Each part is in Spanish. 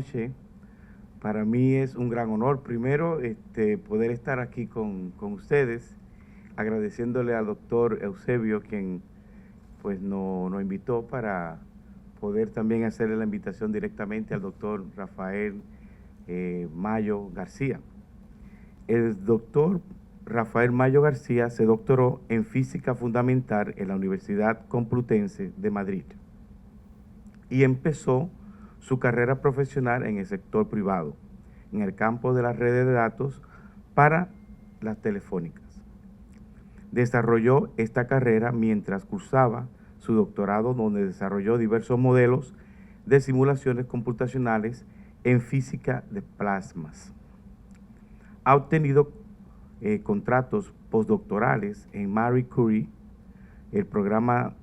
noche. Para mí es un gran honor, primero, poder estar aquí con ustedes, agradeciéndole al doctor Eusebio, quien pues nos invitó para poder también hacerle la invitación directamente al doctor Rafael Mayo García. El doctor Rafael Mayo García se doctoró en Física Fundamental en la Universidad Complutense de Madrid y empezó su carrera profesional en el sector privado, en el campo de las redes de datos para las telefónicas. Desarrolló esta carrera mientras cursaba su doctorado, donde desarrolló diversos modelos de simulaciones computacionales en física de plasmas. Ha obtenido contratos postdoctorales en Marie Curie, el programa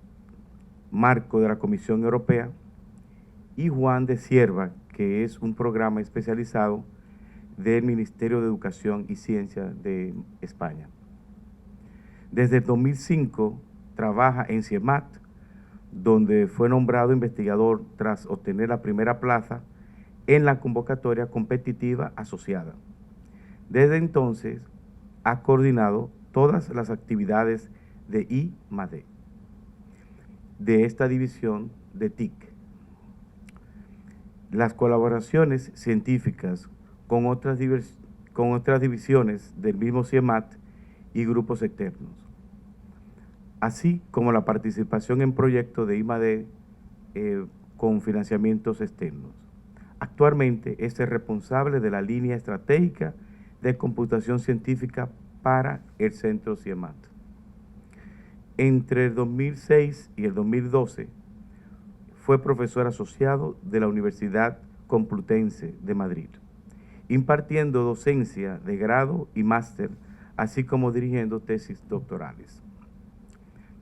marco de la Comisión Europea, y Juan de Cierva, que es un programa especializado del Ministerio de Educación y Ciencia de España. Desde el 2005 trabaja en CIEMAT, donde fue nombrado investigador tras obtener la primera plaza en la convocatoria competitiva asociada. Desde entonces ha coordinado todas las actividades de I+D, de esta división de TIC. Las colaboraciones científicas con otras divisiones del mismo CIEMAT y grupos externos, así como la participación en proyectos de I+D con financiamientos externos. Actualmente es el responsable de la línea estratégica de computación científica para el Centro CIEMAT. Entre el 2006 y el 2012 fue profesor asociado de la Universidad Complutense de Madrid, impartiendo docencia de grado y máster, así como dirigiendo tesis doctorales.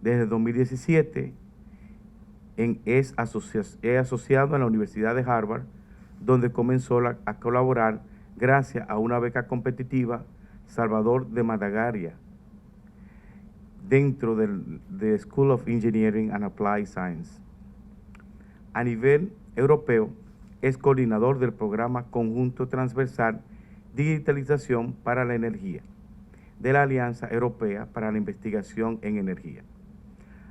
Desde el 2017 es asociado a la Universidad de Harvard, donde comenzó a colaborar gracias a una beca competitiva Salvador de Madagaria, dentro de School of Engineering and Applied Science. A nivel europeo, es coordinador del programa conjunto transversal Digitalización para la Energía de la Alianza Europea para la Investigación en Energía.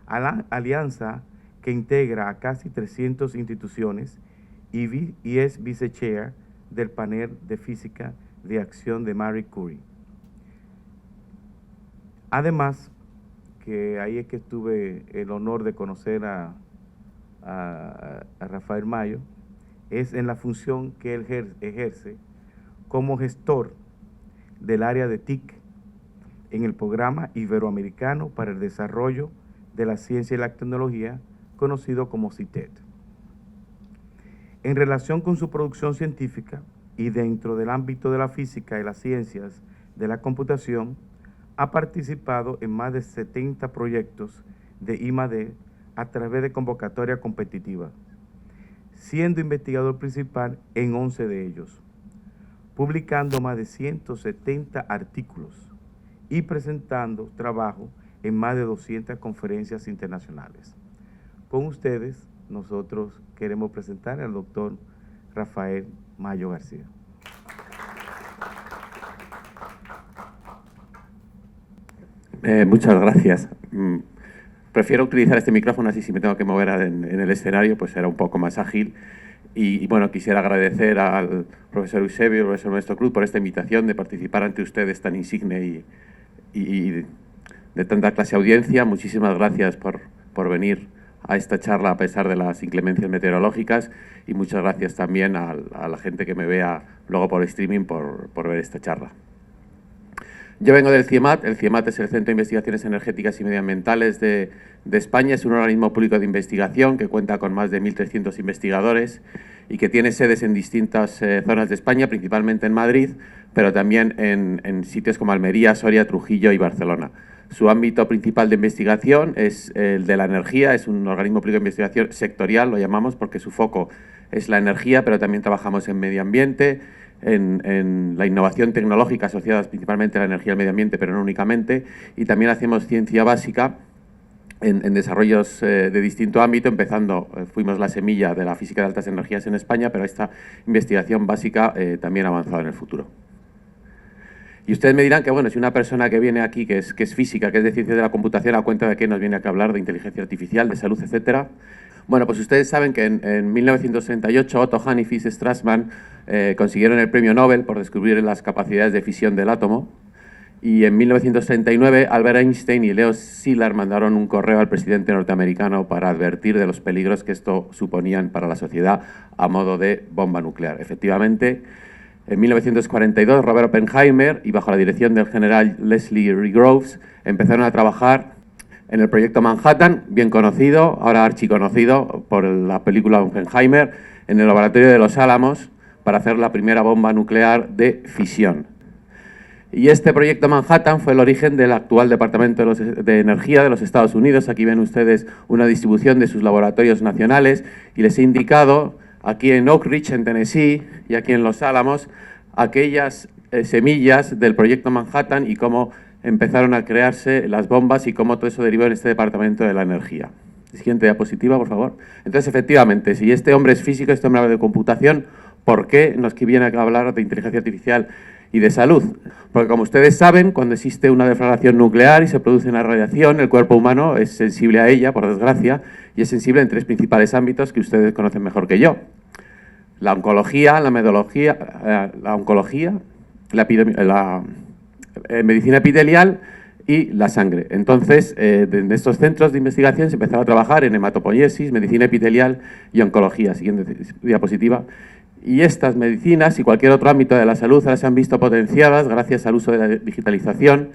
A la alianza que integra a casi 300 instituciones y es vice-chair del panel de física de acción de Marie Curie. Además, que ahí es que tuve el honor de conocer a Rafael Mayo, es en la función que él ejerce como gestor del área de TIC en el Programa Iberoamericano para el Desarrollo de la Ciencia y la Tecnología, conocido como CITED. En relación con su producción científica y dentro del ámbito de la física y las ciencias de la computación, ha participado en más de 70 proyectos de I+D a través de convocatoria competitiva, siendo investigador principal en 11 de ellos, publicando más de 170 artículos y presentando trabajo en más de 200 conferencias internacionales. Con ustedes, nosotros queremos presentar al doctor Rafael Mayo García. Muchas gracias. Prefiero utilizar este micrófono, así si me tengo que mover en el escenario, pues será un poco más ágil. Y bueno, quisiera agradecer al profesor Eusebio, al profesor Maestro Cruz, por esta invitación de participar ante ustedes tan insigne y de tanta clase audiencia. Muchísimas gracias por venir a esta charla a pesar de las inclemencias meteorológicas, y muchas gracias también a la gente que me vea luego por streaming por ver esta charla. Yo vengo del CIEMAT. El CIEMAT es el Centro de Investigaciones Energéticas y Medioambientales de España. Es un organismo público de investigación que cuenta con más de 1.300 investigadores y que tiene sedes en distintas zonas de España, principalmente en Madrid, pero también en sitios como Almería, Soria, Trujillo y Barcelona. Su ámbito principal de investigación es el de la energía. Es un organismo público de investigación sectorial, lo llamamos, porque su foco es la energía, pero también trabajamos en medio ambiente, en la innovación tecnológica asociada principalmente a la energía y al medio ambiente, pero no únicamente, y también hacemos ciencia básica en desarrollos de distinto ámbito, empezando, fuimos la semilla de la física de altas energías en España, pero esta investigación básica también ha avanzado en el futuro. Y ustedes me dirán que, bueno, si una persona que viene aquí, que es física, que es de ciencias de la computación, a cuenta de que nos viene aquí a hablar de inteligencia artificial, de salud, etcétera. Bueno, pues ustedes saben que en 1968 Otto Hahn y Fritz Strassmann consiguieron el premio Nobel por descubrir las capacidades de fisión del átomo. Y en 1939 Albert Einstein y Leo Szilard mandaron un correo al presidente norteamericano para advertir de los peligros que esto suponían para la sociedad a modo de bomba nuclear. Efectivamente, en 1942 Robert Oppenheimer y bajo la dirección del general Leslie R. Groves empezaron a trabajar en el proyecto Manhattan, bien conocido, ahora archiconocido por la película Oppenheimer, en el laboratorio de Los Álamos para hacer la primera bomba nuclear de fisión. Y este proyecto Manhattan fue el origen del actual Departamento de Energía de los Estados Unidos. Aquí ven ustedes una distribución de sus laboratorios nacionales y les he indicado aquí en Oak Ridge, en Tennessee, y aquí en Los Álamos, aquellas semillas del proyecto Manhattan y cómo empezaron a crearse las bombas y cómo todo eso derivó en este Departamento de la Energía. Siguiente diapositiva, por favor. Entonces, efectivamente, si este hombre es físico, este hombre habla de computación, ¿por qué nos viene a hablar de inteligencia artificial y de salud? Porque, como ustedes saben, cuando existe una deflagración nuclear y se produce una radiación, el cuerpo humano es sensible a ella, por desgracia, y es sensible en tres principales ámbitos que ustedes conocen mejor que yo. La oncología, la medicina epitelial y la sangre. Entonces, en estos centros de investigación se empezaba a trabajar en hematopoiesis, medicina epitelial y oncología. Siguiente diapositiva. Y estas medicinas y cualquier otro ámbito de la salud ahora se han visto potenciadas gracias al uso de la digitalización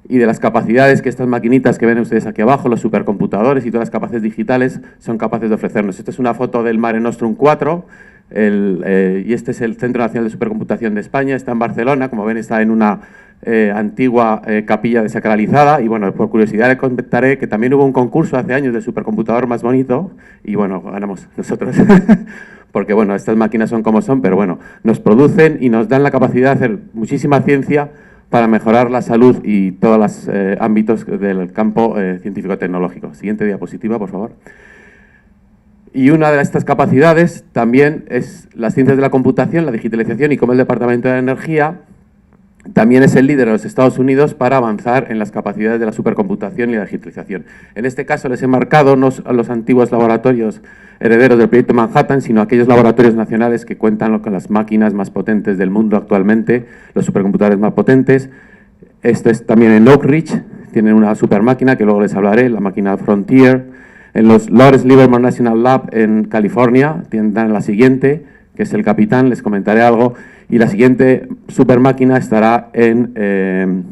y de las capacidades que estas maquinitas que ven ustedes aquí abajo, los supercomputadores y todas las capacidades digitales son capaces de ofrecernos. Esta es una foto del Mare Nostrum 4, y este es el Centro Nacional de Supercomputación de España, está en Barcelona, como ven está en una antigua capilla desacralizada y bueno, por curiosidad les comentaré que también hubo un concurso hace años del supercomputador más bonito y bueno, ganamos nosotros. Porque bueno, estas máquinas son como son, pero bueno, nos producen y nos dan la capacidad de hacer muchísima ciencia para mejorar la salud y todos los ámbitos del campo científico-tecnológico. Siguiente diapositiva, por favor. Y una de estas capacidades también es las ciencias de la computación, la digitalización y como el Departamento de Energía también es el líder de los Estados Unidos para avanzar en las capacidades de la supercomputación y la digitalización. En este caso les he marcado no a los antiguos laboratorios herederos del proyecto Manhattan, sino aquellos laboratorios nacionales que cuentan con las máquinas más potentes del mundo actualmente, los supercomputadores más potentes. Esto es también en Oak Ridge, tienen una supermáquina que luego les hablaré, la máquina Frontier. En los Lawrence Livermore National Lab en California tienen la siguiente, que es el Capitán, les comentaré algo. Y la siguiente supermáquina estará en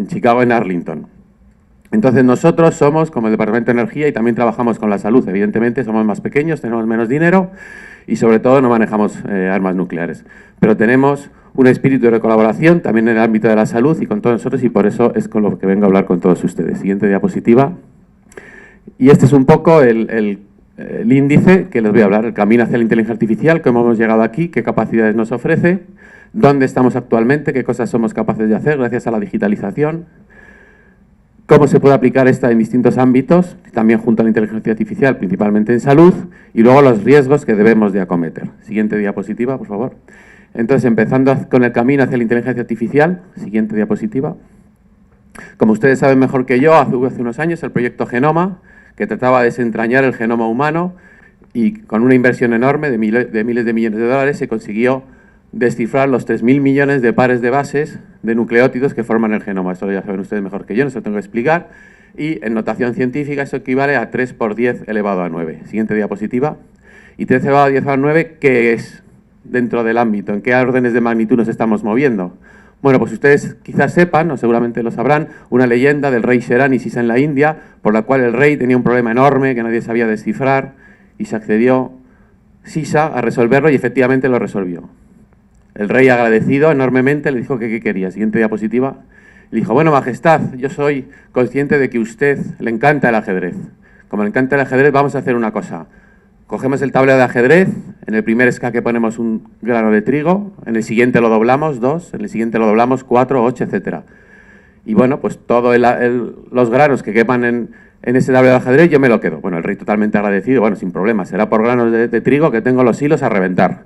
Chicago, en Arlington. Entonces nosotros somos como el Departamento de Energía y también trabajamos con la salud. Evidentemente somos más pequeños, tenemos menos dinero y sobre todo no manejamos armas nucleares. Pero tenemos un espíritu de colaboración también en el ámbito de la salud y con todos nosotros y por eso es con lo que vengo a hablar con todos ustedes. Siguiente diapositiva. Y este es un poco el índice que les voy a hablar, el camino hacia la inteligencia artificial, cómo hemos llegado aquí, qué capacidades nos ofrece, dónde estamos actualmente, qué cosas somos capaces de hacer gracias a la digitalización, cómo se puede aplicar esta en distintos ámbitos, también junto a la inteligencia artificial, principalmente en salud, y luego los riesgos que debemos de acometer. Siguiente diapositiva, por favor. Entonces, empezando con el camino hacia la inteligencia artificial, siguiente diapositiva. Como ustedes saben mejor que yo, hace unos años el proyecto Genoma, que trataba de desentrañar el genoma humano y con una inversión enorme de miles de millones de dólares se consiguió descifrar los 3.000 millones de pares de bases de nucleótidos que forman el genoma. Eso ya saben ustedes mejor que yo, no se lo tengo que explicar. Y en notación científica eso equivale a 3 por 10 elevado a 9. Siguiente diapositiva. Y 3 elevado a 10 a 9, ¿qué es dentro del ámbito? ¿En qué órdenes de magnitud nos estamos moviendo? Bueno, pues ustedes quizás sepan, o seguramente lo sabrán, una leyenda del rey Sherán y Sisa en la India, por la cual el rey tenía un problema enorme que nadie sabía descifrar y se accedió Sisa a resolverlo y efectivamente lo resolvió. El rey, agradecido enormemente, le dijo que qué quería. Siguiente diapositiva. Le dijo, bueno, majestad, yo soy consciente de que a usted le encanta el ajedrez. Como le encanta el ajedrez, vamos a hacer una cosa. Cogemos el tablero de ajedrez, en el primer escaque ponemos un grano de trigo, en el siguiente lo doblamos 2, en el siguiente lo doblamos 4, 8, etc. Y bueno, pues todos los granos que quepan en ese tablero de ajedrez, yo me lo quedo. Bueno, el rey totalmente agradecido, bueno, sin problema, será por granos de trigo que tengo los hilos a reventar.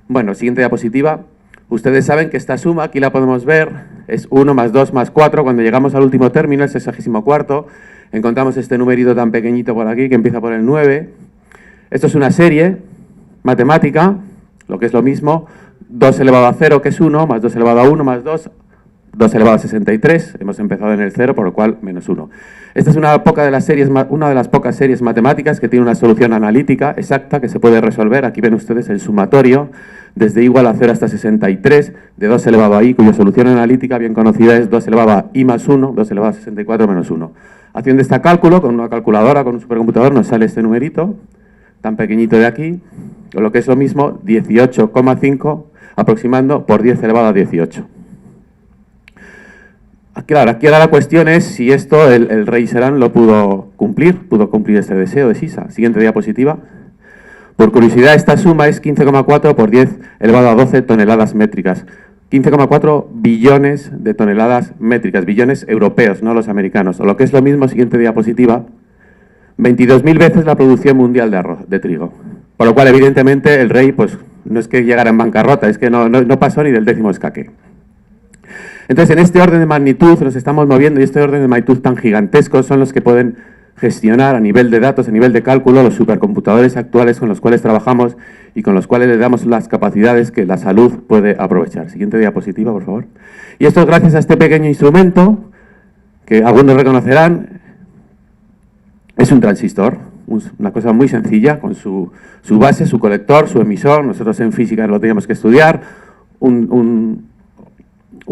Bueno, siguiente diapositiva. Ustedes saben que esta suma, aquí la podemos ver, es 1 más 2 más 4. Cuando llegamos al último término, el 64º, encontramos este numerito tan pequeñito por aquí que empieza por el 9. Esto es una serie matemática, lo que es lo mismo, 2 elevado a 0, que es 1, más 2 elevado a 1, más 2, 2 elevado a 63, hemos empezado en el 0, por lo cual menos 1. Esta es una de las pocas series matemáticas que tiene una solución analítica exacta que se puede resolver. Aquí ven ustedes el sumatorio desde igual a 0 hasta 63 de 2 elevado a i, cuya solución analítica bien conocida es 2 elevado a i más 1, 2 elevado a 64 menos 1. Haciendo este cálculo con una calculadora, con un supercomputador, nos sale este numerito tan pequeñito de aquí, o lo que es lo mismo, 18,5 aproximando por 10 elevado a 18. Claro, aquí ahora la cuestión es si esto el rey Serán lo pudo cumplir este deseo de Sisa. Siguiente diapositiva. Por curiosidad, esta suma es 15,4 por 10 elevado a 12 toneladas métricas. 15,4 billones de toneladas métricas, billones europeos, no los americanos. O lo que es lo mismo, siguiente diapositiva, 22.000 veces la producción mundial de arroz, de trigo. Por lo cual, evidentemente, el rey, pues, no es que llegara en bancarrota, es que no pasó ni del 10º escaque. Entonces, en este orden de magnitud nos estamos moviendo y este orden de magnitud tan gigantescos son los que pueden gestionar a nivel de datos, a nivel de cálculo, los supercomputadores actuales con los cuales trabajamos y con los cuales le damos las capacidades que la salud puede aprovechar. Siguiente diapositiva, por favor. Y esto es gracias a este pequeño instrumento, que algunos reconocerán, es un transistor, una cosa muy sencilla, con su base, su colector, su emisor. Nosotros en física lo teníamos que estudiar, un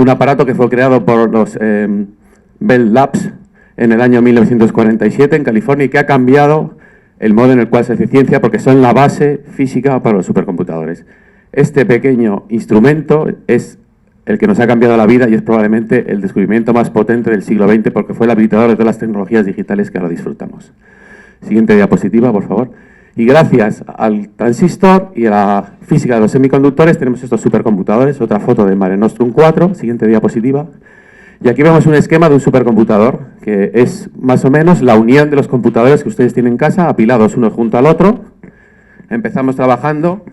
aparato que fue creado por los Bell Labs en el año 1947 en California y que ha cambiado el modo en el cual se hace ciencia porque son la base física para los supercomputadores. Este pequeño instrumento es el que nos ha cambiado la vida y es probablemente el descubrimiento más potente del siglo XX porque fue el habilitador de todas las tecnologías digitales que ahora disfrutamos. Siguiente diapositiva, por favor. Y gracias al transistor y a la física de los semiconductores tenemos estos supercomputadores. Otra foto de Mare Nostrum 4. Siguiente diapositiva. Y aquí vemos un esquema de un supercomputador, que es más o menos la unión de los computadores que ustedes tienen en casa, apilados uno junto al otro. Empezamos trabajando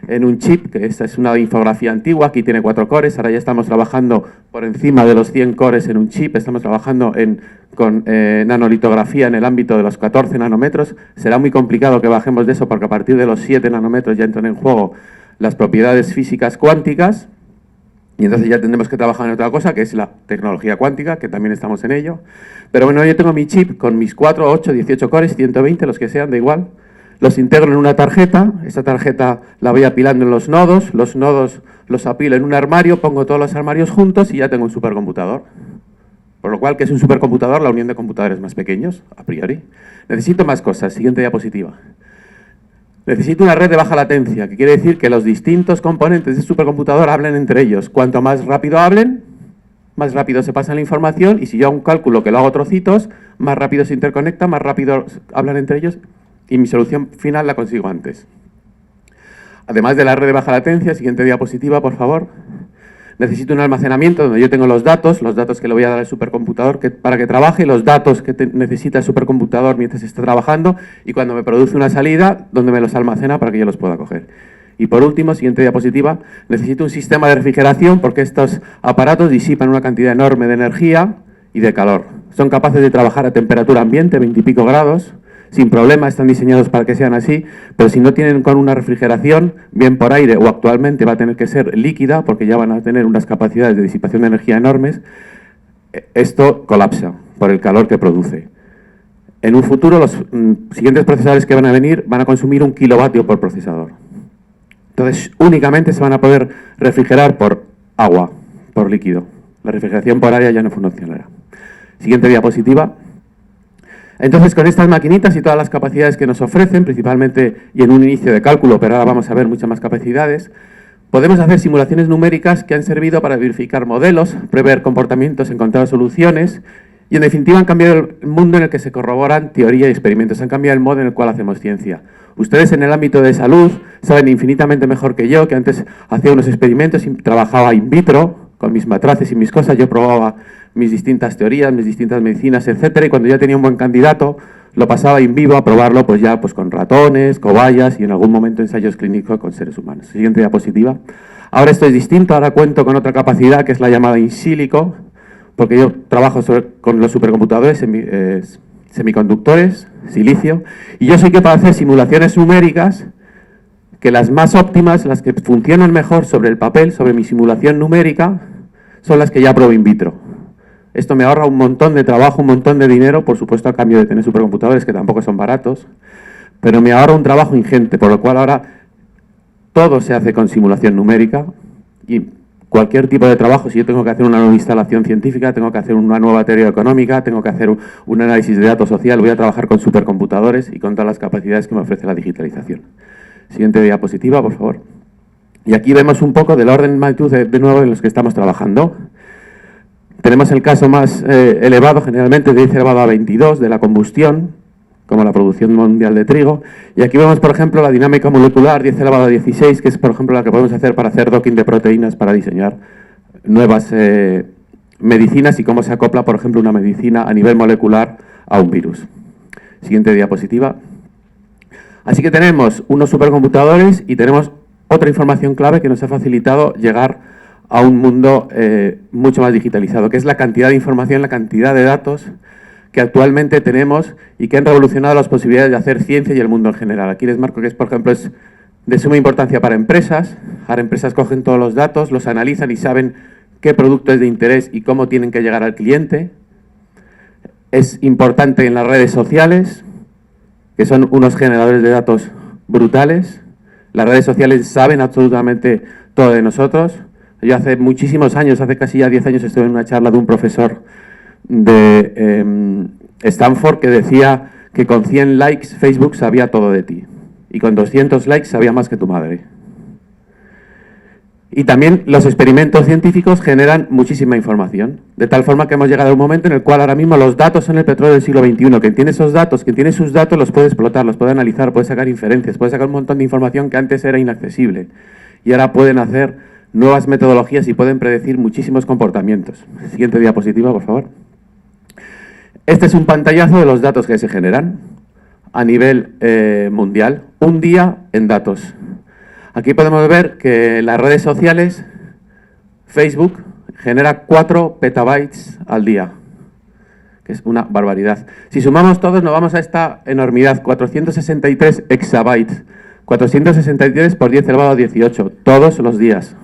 en un chip, que esta es una infografía antigua, aquí tiene 4 cores, ahora ya estamos trabajando por encima de los 100 cores en un chip, estamos trabajando con nanolitografía en el ámbito de los 14 nanómetros. Será muy complicado que bajemos de eso porque a partir de los 7 nanómetros ya entran en juego las propiedades físicas cuánticas y entonces ya tendremos que trabajar en otra cosa que es la tecnología cuántica, que también estamos en ello. Pero bueno, yo tengo mi chip con mis 4, 8, 18 cores, 120, los que sean, da igual. Los integro en una tarjeta, esta tarjeta la voy apilando en los nodos los apilo en un armario, pongo todos los armarios juntos y ya tengo un supercomputador. Por lo cual, ¿qué es un supercomputador? La unión de computadores más pequeños, a priori. Necesito más cosas. Siguiente diapositiva. Necesito una red de baja latencia, que quiere decir que los distintos componentes de supercomputador hablen entre ellos. Cuanto más rápido hablen, más rápido se pasa la información y si yo hago un cálculo que lo hago a trocitos, más rápido se interconecta, más rápido hablan entre ellos y mi solución final la consigo antes. Además de la red de baja latencia, siguiente diapositiva, por favor. Necesito un almacenamiento donde yo tengo los datos que le voy a dar al supercomputador para que trabaje, los datos que necesita el supercomputador mientras está trabajando y cuando me produce una salida, donde me los almacena para que yo los pueda coger. Y por último, siguiente diapositiva, necesito un sistema de refrigeración porque estos aparatos disipan una cantidad enorme de energía y de calor. Son capaces de trabajar a temperatura ambiente, 20 y pico grados, sin problema, están diseñados para que sean así, pero si no tienen con una refrigeración, bien por aire o actualmente va a tener que ser líquida, porque ya van a tener unas capacidades de disipación de energía enormes, esto colapsa por el calor que produce. En un futuro, los siguientes procesadores que van a venir van a consumir 1 kilovatio por procesador. Entonces, únicamente se van a poder refrigerar por agua, por líquido. La refrigeración por aire ya no funcionará. Siguiente diapositiva. Entonces, con estas maquinitas y todas las capacidades que nos ofrecen, principalmente y en un inicio de cálculo, pero ahora vamos a ver muchas más capacidades, podemos hacer simulaciones numéricas que han servido para verificar modelos, prever comportamientos, encontrar soluciones y, en definitiva, han cambiado el mundo en el que se corroboran teoría y experimentos, han cambiado el modo en el cual hacemos ciencia. Ustedes en el ámbito de salud saben infinitamente mejor que yo que antes hacía unos experimentos y trabajaba in vitro, con mis matraces y mis cosas, yo probaba mis distintas teorías, mis distintas medicinas, etcétera, y cuando ya tenía un buen candidato, lo pasaba in vivo a probarlo pues ya pues con ratones, cobayas y en algún momento ensayos clínicos con seres humanos. Siguiente diapositiva. Ahora esto es distinto, ahora cuento con otra capacidad que es la llamada in silico, porque yo trabajo con los supercomputadores semiconductores, silicio, y yo soy capaz de hacer simulaciones numéricas que las más óptimas, las que funcionan mejor sobre el papel, sobre mi simulación numérica, son las que ya pruebo in vitro. Esto me ahorra un montón de trabajo, un montón de dinero, por supuesto a cambio de tener supercomputadores que tampoco son baratos, pero me ahorra un trabajo ingente, por lo cual ahora todo se hace con simulación numérica y cualquier tipo de trabajo, si yo tengo que hacer una nueva instalación científica, tengo que hacer una nueva teoría económica, tengo que hacer un análisis de datos social, voy a trabajar con supercomputadores y con todas las capacidades que me ofrece la digitalización. Siguiente diapositiva, por favor. Y aquí vemos un poco del orden de magnitud de nuevo en los que estamos trabajando. Tenemos el caso más elevado, generalmente de 10 elevado a 22, de la combustión, como la producción mundial de trigo. Y aquí vemos, por ejemplo, la dinámica molecular 10 elevado a 16, que es, por ejemplo, la que podemos hacer para hacer docking de proteínas para diseñar nuevas medicinas y cómo se acopla, por ejemplo, una medicina a nivel molecular a un virus. Siguiente diapositiva. Así que tenemos unos supercomputadores y tenemos otra información clave que nos ha facilitado llegar a un mundo mucho más digitalizado, que es la cantidad de información, la cantidad de datos que actualmente tenemos y que han revolucionado las posibilidades de hacer ciencia y el mundo en general. Aquí les marco que es, por ejemplo, es de suma importancia para empresas. Ahora empresas cogen todos los datos, los analizan y saben qué producto es de interés y cómo tienen que llegar al cliente. Es importante en las redes sociales, que son unos generadores de datos brutales. Las redes sociales saben absolutamente todo de nosotros. Yo hace muchísimos años, hace casi ya 10 años, estuve en una charla de un profesor de Stanford que decía que con 100 likes Facebook sabía todo de ti y con 200 likes sabía más que tu madre. Y también los experimentos científicos generan muchísima información, de tal forma que hemos llegado a un momento en el cual ahora mismo los datos son el petróleo del siglo XXI. Quien tiene esos datos, quien tiene sus datos los puede explotar, los puede analizar, puede sacar inferencias, puede sacar un montón de información que antes era inaccesible y ahora pueden hacer nuevas metodologías y pueden predecir muchísimos comportamientos. Siguiente diapositiva, por favor. Este es un pantallazo de los datos que se generan a nivel mundial. Un día en datos. Aquí podemos ver que las redes sociales, Facebook, genera 4 petabytes al día, que es una barbaridad. Si sumamos todos, nos vamos a esta enormidad, 463 exabytes. 463 por 10 elevado a 18, todos los días.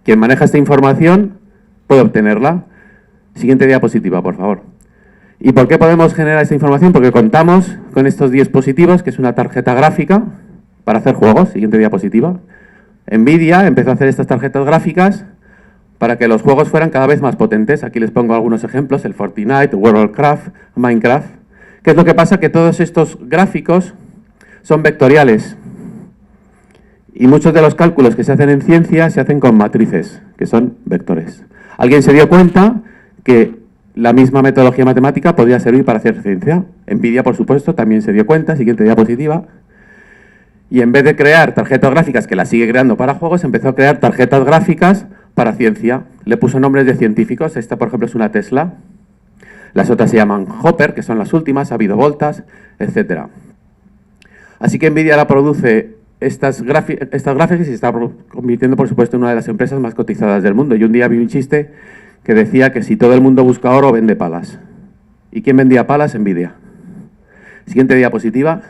Quien maneja esta información puede obtenerla. Siguiente diapositiva, por favor. ¿Y por qué podemos generar esta información? Porque contamos con estos dispositivos, que es una tarjeta gráfica para hacer juegos. Siguiente diapositiva. NVIDIA empezó a hacer estas tarjetas gráficas para que los juegos fueran cada vez más potentes. Aquí les pongo algunos ejemplos, el Fortnite, World of Warcraft, Minecraft. ¿Qué es lo que pasa? Que todos estos gráficos son vectoriales. Y muchos de los cálculos que se hacen en ciencia se hacen con matrices, que son vectores. Alguien se dio cuenta que la misma metodología matemática podría servir para hacer ciencia. NVIDIA, por supuesto, también se dio cuenta. Siguiente diapositiva. Y en vez de crear tarjetas gráficas, que las sigue creando para juegos, empezó a crear tarjetas gráficas para ciencia. Le puso nombres de científicos. Esta, por ejemplo, es una Tesla. Las otras se llaman Hopper, que son las últimas, ha habido Voltas, etc. Así que NVIDIA ahora produce estas gráficas y se está convirtiendo, por supuesto, en una de las empresas más cotizadas del mundo. Y un día vi un chiste que decía que si todo el mundo busca oro, vende palas. ¿Y quién vendía palas? NVIDIA. Siguiente diapositiva.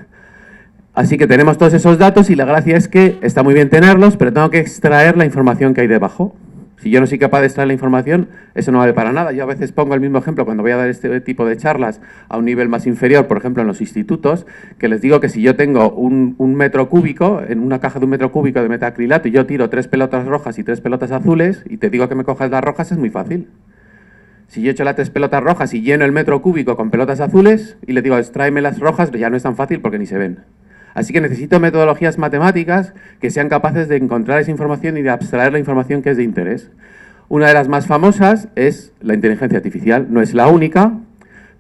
Así que tenemos todos esos datos y la gracia es que está muy bien tenerlos, pero tengo que extraer la información que hay debajo. Si yo no soy capaz de extraer la información, eso no vale para nada. Yo a veces pongo el mismo ejemplo cuando voy a dar este tipo de charlas a un nivel más inferior, por ejemplo en los institutos, que les digo que si yo tengo un metro cúbico, en una caja de 1 metro cúbico de metacrilato y yo tiro 3 pelotas rojas y 3 pelotas azules y te digo que me cojas las rojas, es muy fácil. Si yo echo las 3 pelotas rojas y lleno el metro cúbico con pelotas azules y le digo extráeme las rojas, ya no es tan fácil porque ni se ven. Así que necesito metodologías matemáticas que sean capaces de encontrar esa información y de abstraer la información que es de interés. Una de las más famosas es la inteligencia artificial. No es la única,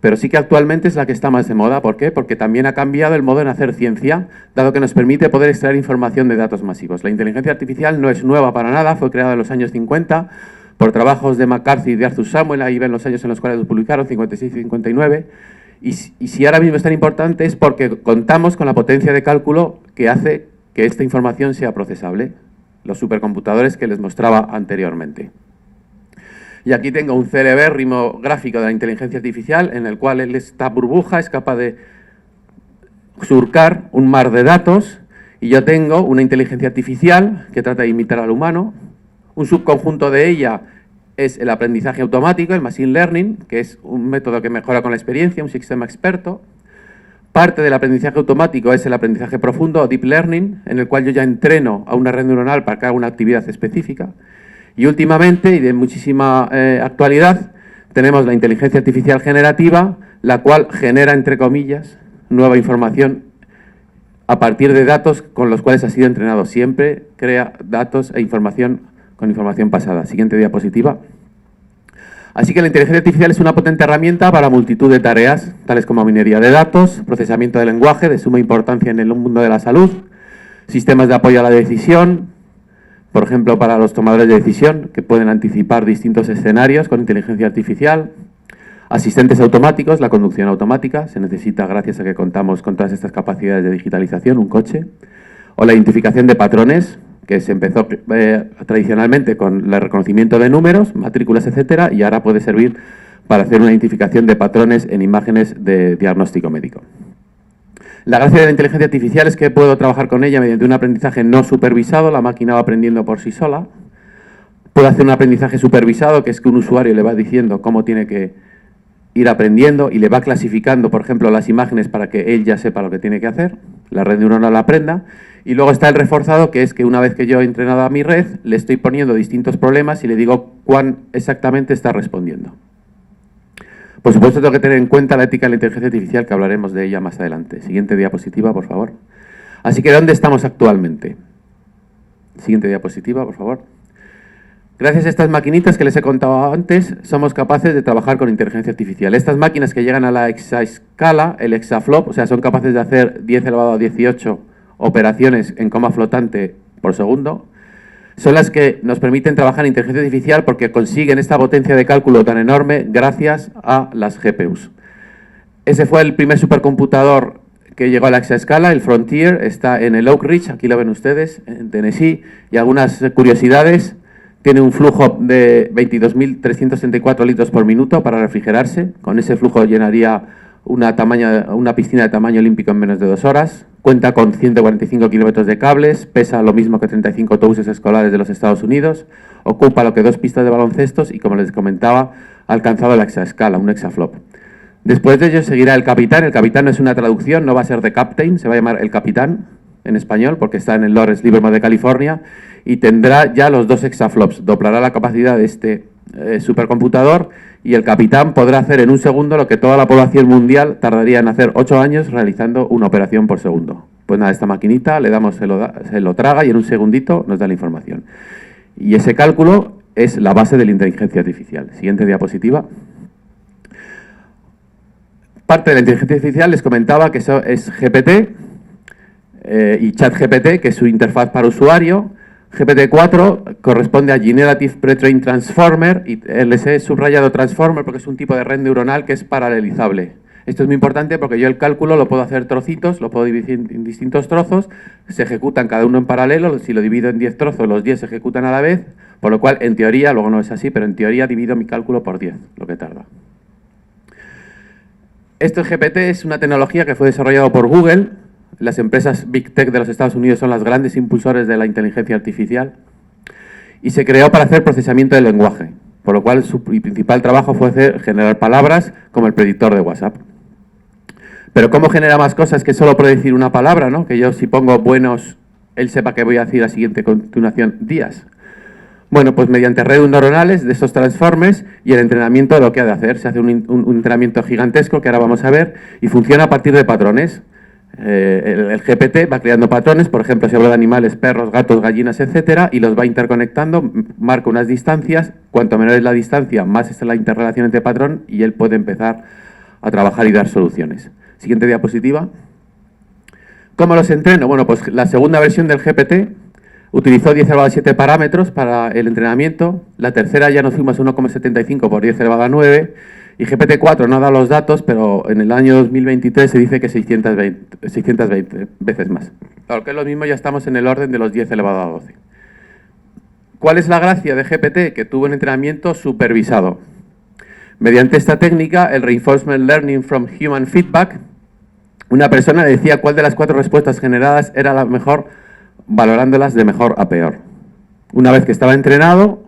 pero sí que actualmente es la que está más de moda. ¿Por qué? Porque también ha cambiado el modo en hacer ciencia, dado que nos permite poder extraer información de datos masivos. La inteligencia artificial no es nueva para nada, fue creada en los años 50 por trabajos de McCarthy y de Arthur Samuel, ahí ven los años en los cuales los publicaron, 56 y 59, y si ahora mismo es tan importante es porque contamos con la potencia de cálculo que hace que esta información sea procesable, los supercomputadores que les mostraba anteriormente. Y aquí tengo un celebérrimo gráfico de la inteligencia artificial en el cual esta burbuja es capaz de surcar un mar de datos y yo tengo una inteligencia artificial que trata de imitar al humano. Un subconjunto de ella es el aprendizaje automático, el machine learning, que es un método que mejora con la experiencia, un sistema experto. Parte del aprendizaje automático es el aprendizaje profundo o deep learning, en el cual yo ya entreno a una red neuronal para que haga una actividad específica. Y últimamente, y de muchísima actualidad, tenemos la inteligencia artificial generativa, la cual genera, entre comillas, nueva información a partir de datos con los cuales ha sido entrenado. Siempre crea datos e información con información pasada. Siguiente diapositiva. Así que la inteligencia artificial es una potente herramienta para multitud de tareas, tales como minería de datos, procesamiento de lenguaje, de suma importancia en el mundo de la salud, sistemas de apoyo a la decisión, por ejemplo, para los tomadores de decisión, que pueden anticipar distintos escenarios con inteligencia artificial, asistentes automáticos, la conducción automática, se necesita gracias a que contamos con todas estas capacidades de digitalización, un coche, o la identificación de patrones, que se empezó tradicionalmente con el reconocimiento de números, matrículas, etcétera, y ahora puede servir para hacer una identificación de patrones en imágenes de diagnóstico médico. La gracia de la inteligencia artificial es que puedo trabajar con ella mediante un aprendizaje no supervisado, la máquina va aprendiendo por sí sola. Puedo hacer un aprendizaje supervisado, que es que un usuario le va diciendo cómo tiene que ir aprendiendo y le va clasificando, por ejemplo, las imágenes para que él ya sepa lo que tiene que hacer, la red neuronal aprenda. Y luego está el reforzado, que es que una vez que yo he entrenado a mi red, le estoy poniendo distintos problemas y le digo cuán exactamente está respondiendo. Por supuesto, tengo que tener en cuenta la ética de la inteligencia artificial, que hablaremos de ella más adelante. Siguiente diapositiva, por favor. Así que, ¿dónde estamos actualmente? Siguiente diapositiva, por favor. Gracias a estas maquinitas que les he contado antes, somos capaces de trabajar con inteligencia artificial. Estas máquinas que llegan a la exaescala, el exaflop, o sea, son capaces de hacer 10 elevado a 18 operaciones en coma flotante por segundo, son las que nos permiten trabajar en inteligencia artificial porque consiguen esta potencia de cálculo tan enorme gracias a las GPUs. Ese fue el primer supercomputador que llegó a la exaescala, el Frontier, está en el Oak Ridge, aquí lo ven ustedes, en Tennessee, y algunas curiosidades. Tiene un flujo de 22.334 litros por minuto para refrigerarse. Con ese flujo llenaría una piscina de tamaño olímpico en menos de 2 horas. Cuenta con 145 kilómetros de cables, pesa lo mismo que 35 autobuses escolares de los Estados Unidos, ocupa lo que 2 pistas de baloncestos y, como les comentaba, ha alcanzado la exaescala, un exaflop. Después de ello seguirá el Capitán. El Capitán no es una traducción, no va a ser The Captain, se va a llamar el Capitán en español porque está en el Lawrence Livermore de California y tendrá ya los 2 exaflops. Doblará la capacidad de este supercomputador y el Capitán podrá hacer en un segundo lo que toda la población mundial tardaría en hacer 8 años realizando una operación por segundo. Pues nada, esta maquinita le damos, se lo traga y en un segundito nos da la información. Y ese cálculo es la base de la inteligencia artificial. Siguiente diapositiva. Parte de la inteligencia artificial les comentaba que eso es GPT y ChatGPT, que es su interfaz para usuario. GPT-4 corresponde a Generative Pre-trained Transformer y les he subrayado Transformer porque es un tipo de red neuronal que es paralelizable. Esto es muy importante porque yo el cálculo lo puedo hacer trocitos, lo puedo dividir en distintos trozos, se ejecutan cada uno en paralelo, si lo divido en 10 trozos, los 10 se ejecutan a la vez, por lo cual en teoría, luego no es así, pero en teoría divido mi cálculo por 10, lo que tarda. Esto GPT es una tecnología que fue desarrollado por Google. Las empresas Big Tech de los Estados Unidos son las grandes impulsores de la inteligencia artificial y se creó para hacer procesamiento del lenguaje, por lo cual su principal trabajo fue generar palabras como el predictor de WhatsApp. Pero ¿cómo genera más cosas que solo predecir una palabra, ¿no? Que yo si pongo buenos, él sepa que voy a decir a la siguiente continuación días. Bueno, pues mediante redes neuronales de esos transformers y el entrenamiento de lo que ha de hacer. Se hace un entrenamiento gigantesco que ahora vamos a ver y funciona a partir de patrones. El GPT va creando patrones, por ejemplo, si hablo de animales, perros, gatos, gallinas, etcétera, y los va interconectando, marca unas distancias, cuanto menor es la distancia, más es la interrelación entre patrón y él puede empezar a trabajar y dar soluciones. Siguiente diapositiva. ¿Cómo los entreno? Bueno, pues la segunda versión del GPT Utilizó 10 elevado a 7 parámetros para el entrenamiento. La tercera ya nos fuimos a 1,75 por 10 elevado a 9. Y GPT-4 no da los datos, pero en el año 2023 se dice que 620 veces más. Claro, que es lo mismo, ya estamos en el orden de los 10 elevado a 12. ¿Cuál es la gracia de GPT? Que tuvo un entrenamiento supervisado. Mediante esta técnica, el Reinforcement Learning from Human Feedback, una persona le decía cuál de las 4 respuestas generadas era la mejor, valorándolas de mejor a peor. Una vez que estaba entrenado,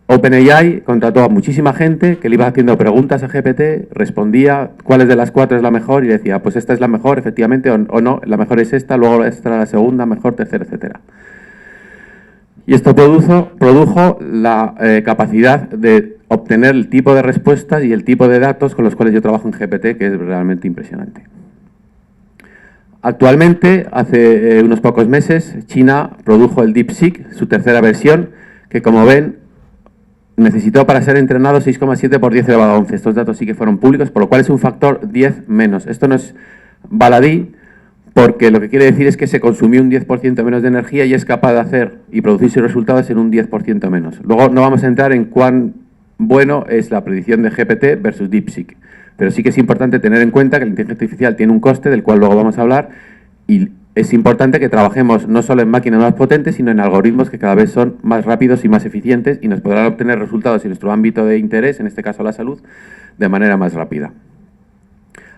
OpenAI contrató a muchísima gente que le iba haciendo preguntas a GPT, respondía cuáles de las 4 es la mejor y decía, pues esta es la mejor, efectivamente, o no, la mejor es esta, luego esta la segunda, mejor, tercera, etcétera. Y esto produjo la capacidad de obtener el tipo de respuestas y el tipo de datos con los cuales yo trabajo en GPT, que es realmente impresionante. Actualmente, hace unos pocos meses, China produjo el DeepSeek, su tercera versión, que como ven, necesitó para ser entrenado 6,7 por 10 elevado a 11. Estos datos sí que fueron públicos, por lo cual es un factor 10 menos. Esto no es baladí, porque lo que quiere decir es que se consumió un 10% menos de energía y es capaz de hacer y producir sus resultados en un 10% menos. Luego no vamos a entrar en cuán bueno es la predicción de GPT versus DeepSeek, pero sí que es importante tener en cuenta que la inteligencia artificial tiene un coste, del cual luego vamos a hablar, y es importante que trabajemos no solo en máquinas más potentes, sino en algoritmos que cada vez son más rápidos y más eficientes y nos podrán obtener resultados en nuestro ámbito de interés, en este caso la salud, de manera más rápida.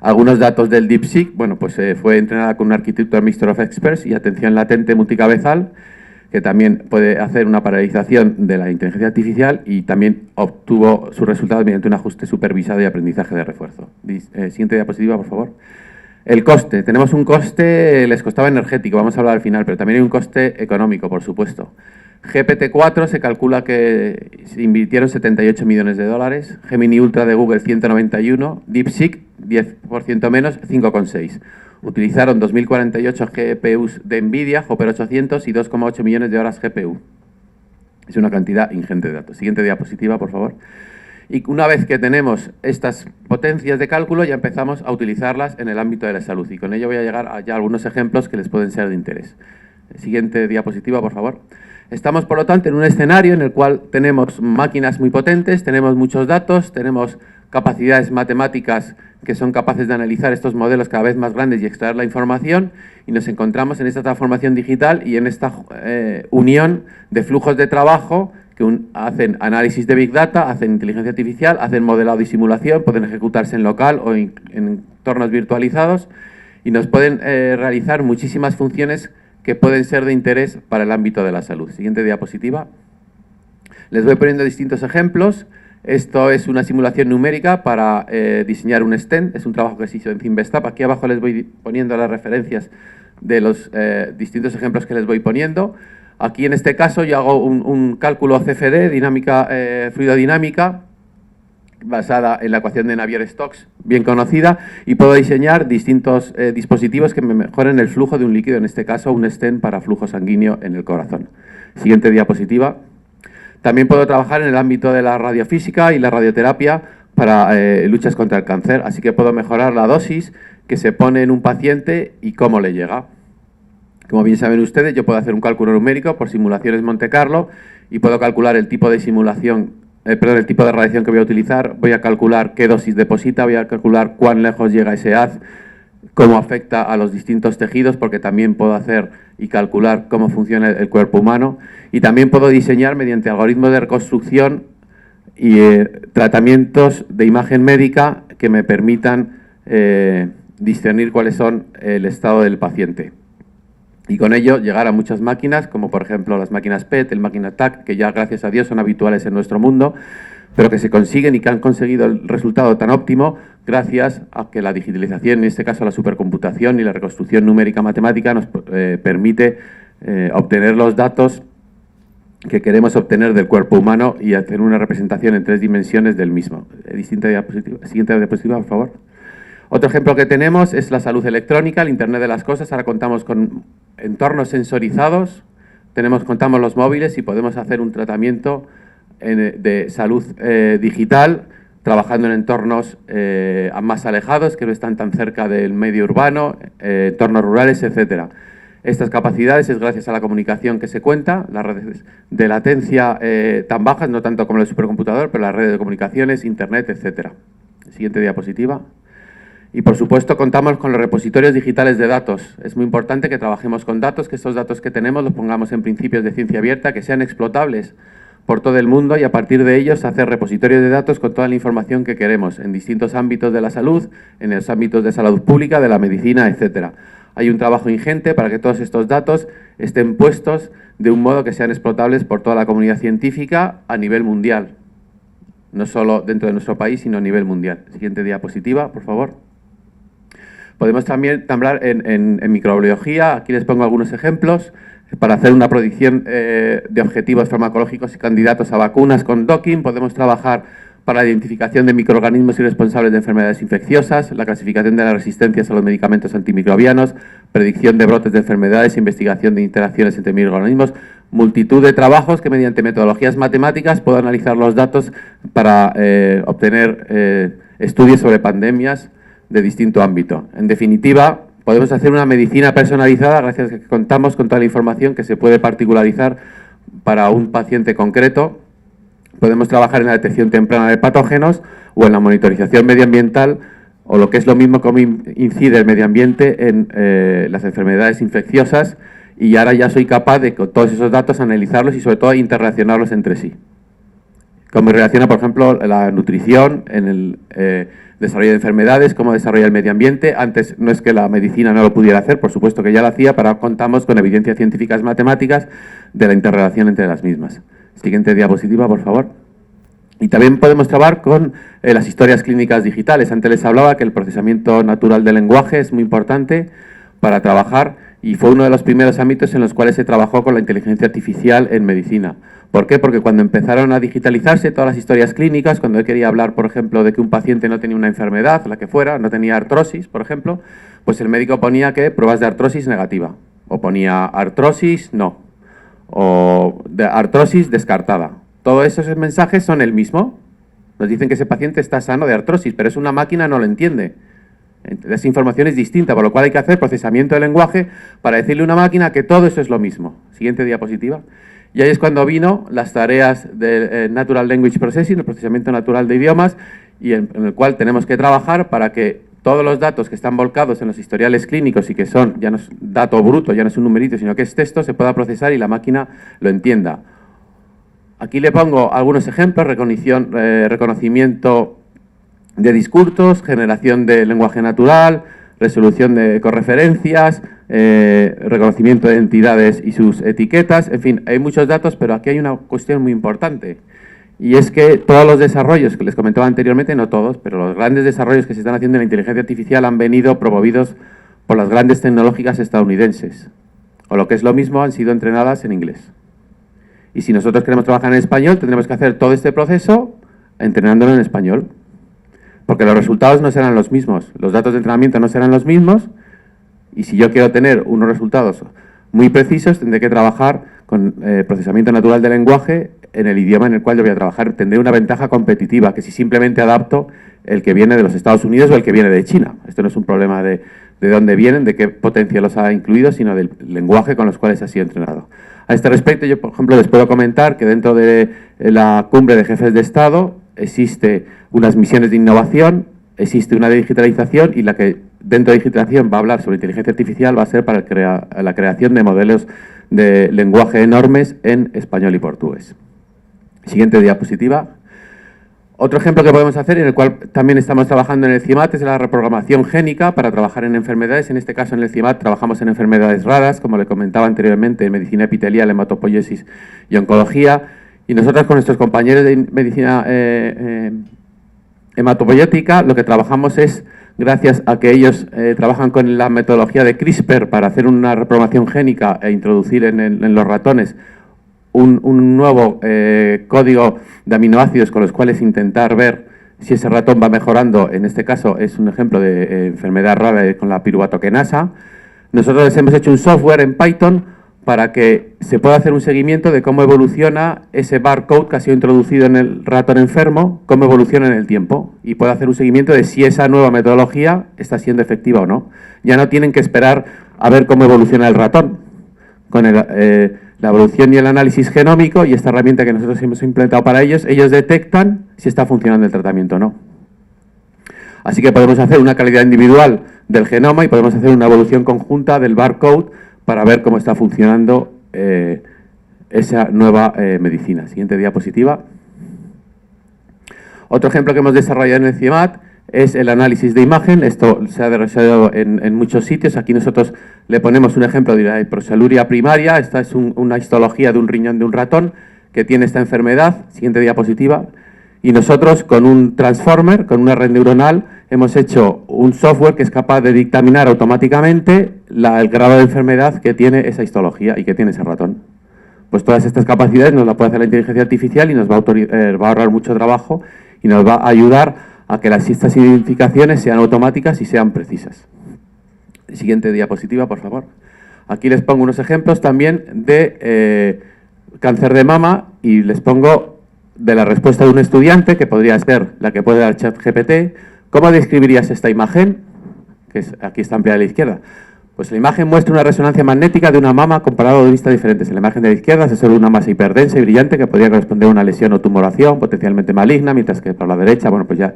Algunos datos del DeepSeek, bueno, pues fue entrenada con un arquitecto Mixture of Experts y atención latente multicabezal, que también puede hacer una paralelización de la inteligencia artificial y también obtuvo sus resultados mediante un ajuste supervisado y aprendizaje de refuerzo. Siguiente diapositiva, por favor. El coste. Tenemos un coste, les costaba energético, vamos a hablar al final, pero también hay un coste económico, por supuesto. GPT-4 se calcula que se invirtieron 78 millones de dólares, Gemini Ultra de Google 191, DeepSeek 10% menos, 5,6. Utilizaron 2.048 GPUs de NVIDIA, Hopper 800 y 2,8 millones de horas GPU. Es una cantidad ingente de datos. Siguiente diapositiva, por favor. Y una vez que tenemos estas potencias de cálculo, ya empezamos a utilizarlas en el ámbito de la salud. Y con ello voy a llegar a ya algunos ejemplos que les pueden ser de interés. Siguiente diapositiva, por favor. Estamos, por lo tanto, en un escenario en el cual tenemos máquinas muy potentes, tenemos muchos datos, tenemos capacidades matemáticas que son capaces de analizar estos modelos cada vez más grandes y extraer la información, y nos encontramos en esta transformación digital y en esta unión de flujos de trabajo que hacen análisis de Big Data, hacen inteligencia artificial, hacen modelado y simulación, pueden ejecutarse en local o en entornos virtualizados y nos pueden realizar muchísimas funciones que pueden ser de interés para el ámbito de la salud. Siguiente diapositiva. Les voy poniendo distintos ejemplos. Esto es una simulación numérica para diseñar un stent. Es un trabajo que se hizo en Cinvestav. Aquí abajo les voy poniendo las referencias de los distintos ejemplos que les voy poniendo. Aquí en este caso yo hago un cálculo CFD, fluidodinámica, basada en la ecuación de Navier-Stokes, bien conocida, y puedo diseñar distintos dispositivos que me mejoren el flujo de un líquido, en este caso un stent para flujo sanguíneo en el corazón. Siguiente diapositiva. También puedo trabajar en el ámbito de la radiofísica y la radioterapia para luchas contra el cáncer, así que puedo mejorar la dosis que se pone en un paciente y cómo le llega. Como bien saben ustedes, yo puedo hacer un cálculo numérico por simulaciones Monte Carlo y puedo calcular el tipo de simulación, el tipo de radiación que voy a utilizar, voy a calcular qué dosis deposita, voy a calcular cuán lejos llega ese haz, cómo afecta a los distintos tejidos, porque también puedo hacer y calcular cómo funciona el cuerpo humano, y también puedo diseñar mediante algoritmos de reconstrucción y tratamientos de imagen médica que me permitan discernir cuáles son el estado del paciente. Y con ello llegar a muchas máquinas, como por ejemplo las máquinas PET, el máquina TAC, que ya gracias a Dios son habituales en nuestro mundo, pero que se consiguen y que han conseguido el resultado tan óptimo gracias a que la digitalización, en este caso la supercomputación y la reconstrucción numérica matemática, nos permite obtener los datos que queremos obtener del cuerpo humano y hacer una representación en 3 dimensiones del mismo. Siguiente diapositiva, por favor. Otro ejemplo que tenemos es la salud electrónica, el Internet de las cosas. Ahora contamos con entornos sensorizados, contamos los móviles y podemos hacer un tratamiento de salud digital, trabajando en entornos más alejados, que no están tan cerca del medio urbano, entornos rurales, etcétera. estas capacidades es gracias a la comunicación que se cuenta, las redes de latencia tan bajas, no tanto como el supercomputador, pero las redes de comunicaciones, internet, etcétera. Siguiente diapositiva. Y, por supuesto, contamos con los repositorios digitales de datos. Es muy importante que trabajemos con datos, que estos datos que tenemos los pongamos en principios de ciencia abierta, que sean explotables por todo el mundo y a partir de ellos hacer repositorios de datos con toda la información que queremos en distintos ámbitos de la salud, en los ámbitos de salud pública, de la medicina, etcétera. Hay un trabajo ingente para que todos estos datos estén puestos de un modo que sean explotables por toda la comunidad científica a nivel mundial. No solo dentro de nuestro país, sino a nivel mundial. Siguiente diapositiva, por favor. Podemos también hablar en microbiología. Aquí les pongo algunos ejemplos para hacer una predicción de objetivos farmacológicos y candidatos a vacunas con docking. Podemos trabajar para la identificación de microorganismos y responsables de enfermedades infecciosas, la clasificación de las resistencias a los medicamentos antimicrobianos, predicción de brotes de enfermedades, investigación de interacciones entre microorganismos, multitud de trabajos que mediante metodologías matemáticas puedo analizar los datos para obtener estudios sobre pandemias de distinto ámbito. En definitiva, podemos hacer una medicina personalizada gracias a que contamos con toda la información que se puede particularizar para un paciente concreto. Podemos trabajar en la detección temprana de patógenos o en la monitorización medioambiental o lo que es lo mismo cómo incide el medio ambiente en las enfermedades infecciosas y ahora ya soy capaz de con todos esos datos analizarlos y sobre todo interrelacionarlos entre sí. Cómo relaciona, por ejemplo, la nutrición en el desarrollo de enfermedades, cómo desarrolla el medio ambiente. Antes no es que la medicina no lo pudiera hacer, por supuesto que ya lo hacía, pero contamos con evidencias científicas matemáticas de la interrelación entre las mismas. Siguiente diapositiva, por favor. Y también podemos trabajar con las historias clínicas digitales. Antes les hablaba que el procesamiento natural del lenguaje es muy importante para trabajar y fue uno de los primeros ámbitos en los cuales se trabajó con la inteligencia artificial en medicina. ¿Por qué? Porque cuando empezaron a digitalizarse todas las historias clínicas, cuando yo quería hablar, por ejemplo, de que un paciente no tenía una enfermedad, la que fuera, no tenía artrosis, por ejemplo, pues el médico ponía que pruebas de artrosis negativa, o ponía artrosis no, o de artrosis descartada. Todos esos mensajes son el mismo. Nos dicen que ese paciente está sano de artrosis, pero es una máquina, no lo entiende. Esa información es distinta, por lo cual hay que hacer procesamiento de lenguaje para decirle a una máquina que todo eso es lo mismo. Siguiente diapositiva. Y ahí es cuando vino las tareas de Natural Language Processing, el procesamiento natural de idiomas, y en el cual tenemos que trabajar para que todos los datos que están volcados en los historiales clínicos y que son, ya no es dato bruto, ya no es un numerito, sino que es texto, se pueda procesar y la máquina lo entienda. Aquí le pongo algunos ejemplos: reconocimiento de discursos, generación de lenguaje natural, resolución de correferencias, reconocimiento de entidades y sus etiquetas. En fin, hay muchos datos, pero aquí hay una cuestión muy importante. Y es que todos los desarrollos que les comentaba anteriormente, no todos, pero los grandes desarrollos que se están haciendo en la inteligencia artificial han venido promovidos por las grandes tecnológicas estadounidenses. O lo que es lo mismo, han sido entrenadas en inglés. Y si nosotros queremos trabajar en español, tendremos que hacer todo este proceso entrenándolo en español. Porque los resultados no serán los mismos, los datos de entrenamiento no serán los mismos, y si yo quiero tener unos resultados muy precisos, tendré que trabajar con procesamiento natural del lenguaje en el idioma en el cual yo voy a trabajar. Tendré una ventaja competitiva, que si simplemente adapto el que viene de los Estados Unidos o el que viene de China. Esto no es un problema de dónde vienen, de qué potencia los ha incluido, sino del lenguaje con los cuales ha sido entrenado. A este respecto, yo, por ejemplo, les puedo comentar que dentro de la cumbre de jefes de Estado existe unas misiones de innovación, existe una de digitalización, y la que dentro de digitalización va a hablar sobre inteligencia artificial va a ser para la creación de modelos de lenguaje enormes en español y portugués. Siguiente diapositiva. Otro ejemplo que podemos hacer, en el cual también estamos trabajando en el CIMAT, es la reprogramación génica para trabajar en enfermedades. En este caso, en el CIMAT, trabajamos en enfermedades raras, como le comentaba anteriormente, en medicina epitelial, hematopoiesis y oncología. Y nosotros, con nuestros compañeros de medicina hematopoyética, lo que trabajamos es, gracias a que ellos trabajan con la metodología de CRISPR para hacer una reprogramación génica e introducir en los ratones un nuevo código de aminoácidos con los cuales intentar ver si ese ratón va mejorando. En este caso es un ejemplo de enfermedad rara con la piruvatoquinasa. Nosotros hemos hecho un software en Python para que se pueda hacer un seguimiento de cómo evoluciona ese barcode que ha sido introducido en el ratón enfermo, cómo evoluciona en el tiempo, y puede hacer un seguimiento de si esa nueva metodología está siendo efectiva o no. Ya no tienen que esperar a ver cómo evoluciona el ratón. Con la evolución y el análisis genómico y esta herramienta que nosotros hemos implementado para ellos detectan si está funcionando el tratamiento o no. Así que podemos hacer una calidad individual del genoma y podemos hacer una evolución conjunta del barcode para ver cómo está funcionando esa nueva medicina. Siguiente diapositiva. Otro ejemplo que hemos desarrollado en el CIEMAT es el análisis de imagen. Esto se ha desarrollado en muchos sitios. Aquí nosotros le ponemos un ejemplo de la hipersaluria primaria. Esta es una histología de un riñón de un ratón que tiene esta enfermedad. Siguiente diapositiva. Y nosotros, con un transformer, con una red neuronal, hemos hecho un software que es capaz de dictaminar automáticamente el grado de enfermedad que tiene esa histología y que tiene ese ratón. Pues todas estas capacidades nos las puede hacer la inteligencia artificial y nos va a ahorrar mucho trabajo y nos va a ayudar a que estas identificaciones sean automáticas y sean precisas. Siguiente diapositiva, por favor. Aquí les pongo unos ejemplos también de cáncer de mama y les pongo de la respuesta de un estudiante, que podría ser la que puede dar ChatGPT. ¿Cómo describirías esta imagen? Aquí está ampliada a la izquierda. Pues la imagen muestra una resonancia magnética de una mama comparado de vistas diferentes. En la imagen de la izquierda se observa una masa hiperdensa y brillante que podría corresponder a una lesión o tumoración potencialmente maligna, mientras que por la derecha, bueno, pues ya